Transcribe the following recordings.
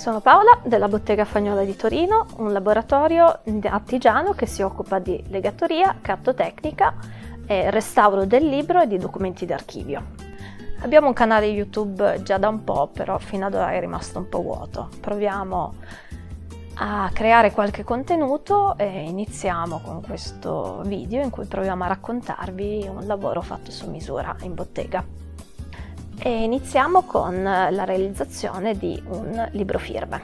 Sono Paola della Bottega Fagnola di Torino, un laboratorio artigiano che si occupa di legatoria, cartotecnica, restauro del libro e di documenti d'archivio. Abbiamo un canale YouTube già da un po', però fino ad ora è rimasto un po' vuoto. Proviamo a creare qualche contenuto e iniziamo con questo video in cui proviamo a raccontarvi un lavoro fatto su misura in bottega. E iniziamo con la realizzazione di un libro firme.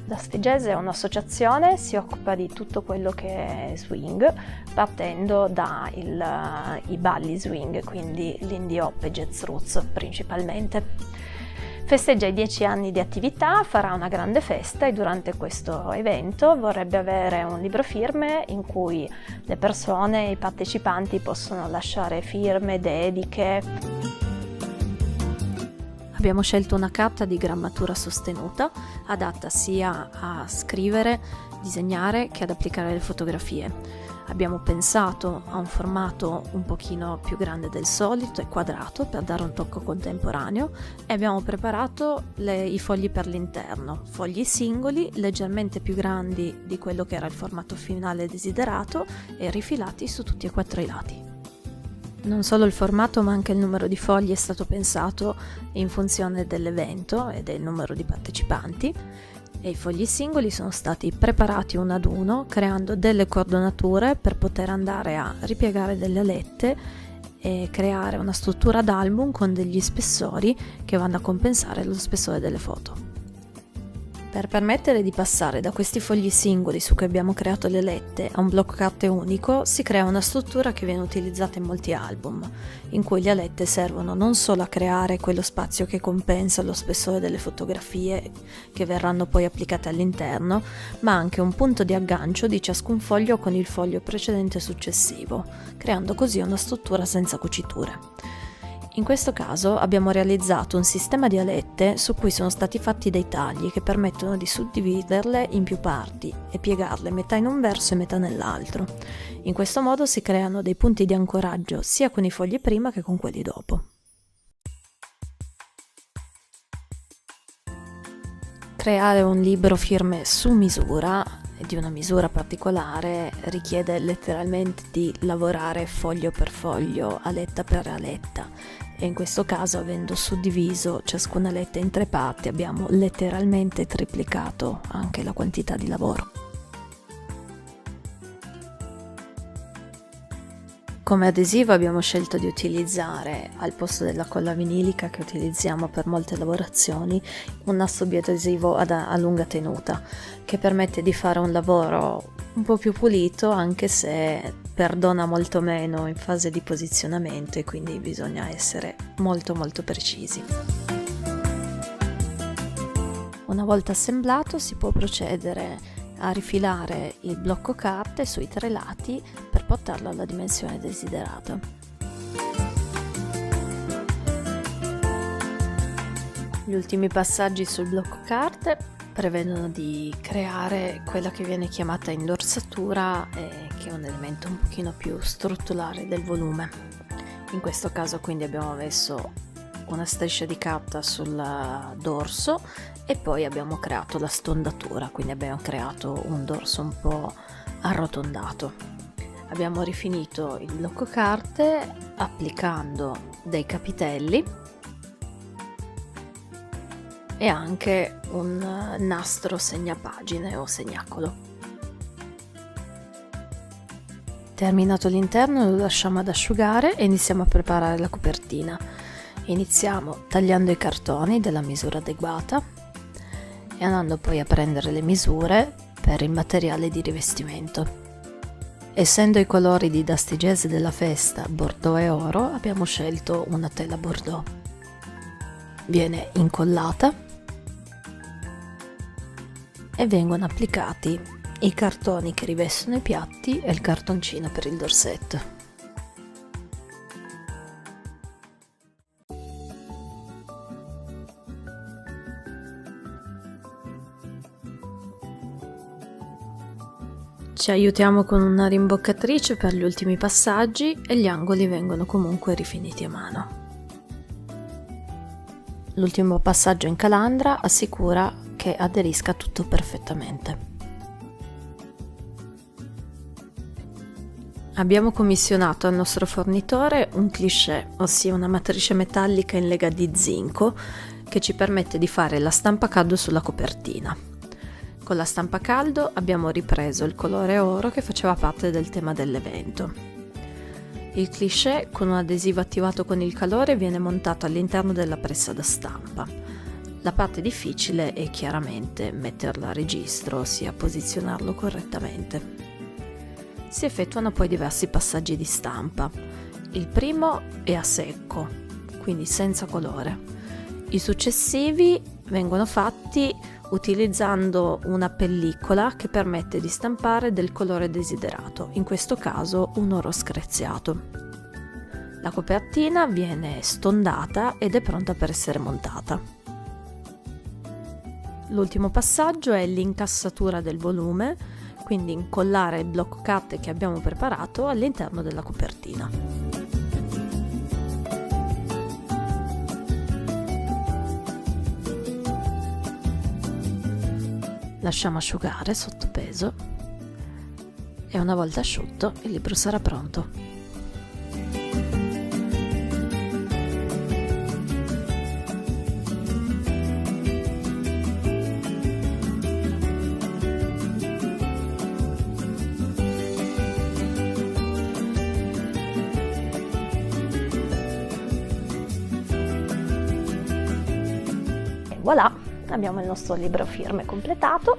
Dusty Jazz è un'associazione, si occupa di tutto quello che è swing, partendo dai balli swing, quindi l'indie hop e jazz roots principalmente. Festeggia i 10 anni di attività, farà una grande festa e durante questo evento vorrebbe avere un libro firme in cui le persone, i partecipanti possono lasciare firme, dediche. Abbiamo scelto una carta di grammatura sostenuta, adatta sia a scrivere, disegnare che ad applicare le fotografie. Abbiamo pensato a un formato un pochino più grande del solito e quadrato per dare un tocco contemporaneo e abbiamo preparato i fogli per l'interno, fogli singoli leggermente più grandi di quello che era il formato finale desiderato e rifilati su tutti e 4 i lati. Non solo il formato ma anche il numero di fogli è stato pensato in funzione dell'evento e del numero di partecipanti e i fogli singoli sono stati preparati uno ad uno creando delle cordonature per poter andare a ripiegare delle alette e creare una struttura d'album con degli spessori che vanno a compensare lo spessore delle foto. Per permettere di passare da questi fogli singoli su cui abbiamo creato le lette a un blocco carte unico si crea una struttura che viene utilizzata in molti album, in cui le alette servono non solo a creare quello spazio che compensa lo spessore delle fotografie che verranno poi applicate all'interno, ma anche un punto di aggancio di ciascun foglio con il foglio precedente e successivo, creando così una struttura senza cuciture. In questo caso abbiamo realizzato un sistema di alette su cui sono stati fatti dei tagli che permettono di suddividerle in più parti e piegarle metà in un verso e metà nell'altro. In questo modo si creano dei punti di ancoraggio sia con i fogli prima che con quelli dopo. Creare un libro firme su misura di una misura particolare richiede letteralmente di lavorare foglio per foglio, aletta per aletta. E in questo caso, avendo suddiviso ciascuna aletta in 3 parti, abbiamo letteralmente triplicato anche la quantità di lavoro. Come adesivo abbiamo scelto di utilizzare, al posto della colla vinilica che utilizziamo per molte lavorazioni, un nastro biadesivo a lunga tenuta, che permette di fare un lavoro un po' più pulito, anche se perdona molto meno in fase di posizionamento e quindi bisogna essere molto precisi. Una volta assemblato si può procedere a rifilare il blocco carte sui 3 lati per portarlo alla dimensione desiderata. Gli ultimi passaggi sul blocco carte prevedono di creare quella che viene chiamata indorsatura, che è un elemento un pochino più strutturale del volume. In questo caso quindi abbiamo messo una striscia di carta sul dorso e poi abbiamo creato la stondatura, quindi abbiamo creato un dorso un po' arrotondato. Abbiamo rifinito il blocco carte applicando dei capitelli e anche un nastro segnapagine o segnacolo. Terminato l'interno lo lasciamo ad asciugare e iniziamo a preparare la copertina. Iniziamo tagliando i cartoni della misura adeguata e andando poi a prendere le misure per il materiale di rivestimento. Essendo i colori di Dusty Jazz della festa bordeaux e oro, abbiamo scelto una tela bordeaux. Viene incollata e vengono applicati i cartoni che rivestono i piatti e il cartoncino per il dorsetto. Ci aiutiamo con una rimboccatrice per gli ultimi passaggi e gli angoli vengono comunque rifiniti a mano. L'ultimo passaggio in calandra assicura che aderisca tutto perfettamente. Abbiamo commissionato al nostro fornitore un cliché, ossia una matrice metallica in lega di zinco che ci permette di fare la stampa a caldo sulla copertina. Con la stampa a caldo abbiamo ripreso il colore oro che faceva parte del tema dell'evento. Il cliché con un adesivo attivato con il calore viene montato all'interno della pressa da stampa. La parte difficile è chiaramente metterla a registro, ossia posizionarlo correttamente. Si effettuano poi diversi passaggi di stampa. Il primo è a secco, quindi senza colore. I successivi vengono fatti utilizzando una pellicola che permette di stampare del colore desiderato, in questo caso un oro screziato. La copertina viene stondata ed è pronta per essere montata. L'ultimo passaggio è l'incassatura del volume, quindi incollare il blocco carte che abbiamo preparato all'interno della copertina. Lasciamo asciugare sotto peso e una volta asciutto il libro sarà pronto. Voilà, abbiamo il nostro libro firme completato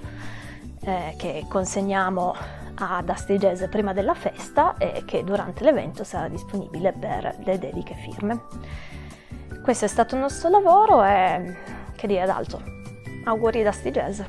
che consegniamo a Dusty Jazz prima della festa e che durante l'evento sarà disponibile per le dediche firme. Questo è stato il nostro lavoro e che dire d'altro. Auguri Dusty Jazz!